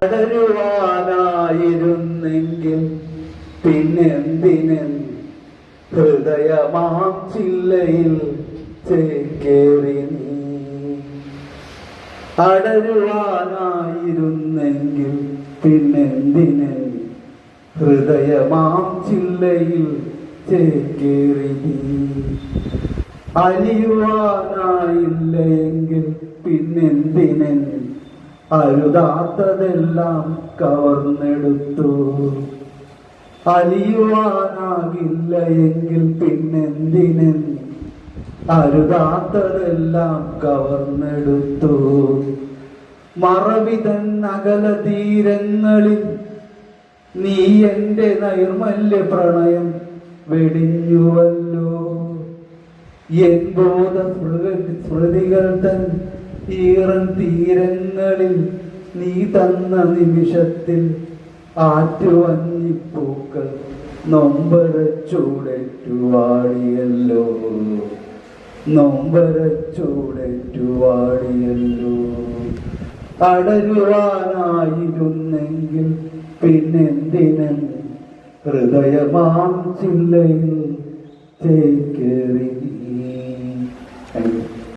അടരുവാനായിരുന്നെങ്കിൽ പിന്നെന്തിനൻ ഹൃദയമാം ചില്ലയിൽ ചേക്കേറി നീ. അടരുവാനായിരുന്നെങ്കിൽ പിന്നെന്തിനൻ ഹൃദയമാം ചില്ലയിൽ ചേക്കേറി നീ. അലിയുവാനായില്ലെങ്കിൽ പിന്നെന്തിനൻ അരുതാത്തതെല്ലാം കവർന്നെടുത്തു. അലിയുവാനാകില്ല എങ്കിൽ പിന്നെന്തിനൻ അരുതാത്തതെല്ലാം കവർന്നെടുത്തു. മറവിതൻ അകല തീരങ്ങളിൽ നീ എന്റെ നൈർമല്യ പ്രണയം വെടിഞ്ഞുവല്ലോ. എൻ ബോധ സ്മൃതികൾ തൻ ഈറൻ തീരങ്ങളിൽ നീ തന്ന നിമിഷത്തിൽ ആറ്റുവഞ്ഞിപ്പൂക്കൾ നൊമ്പരച്ചൂടേറ്റുവാടിയല്ലോ. നൊമ്പരച്ചൂടേറ്റുവാടിയല്ലോ. അടരുവാനായിരുന്നെങ്കിൽ പിന്നെന്തിനൻ ഹൃദയമാം ചില്ലയിൽ ചേക്കേറി.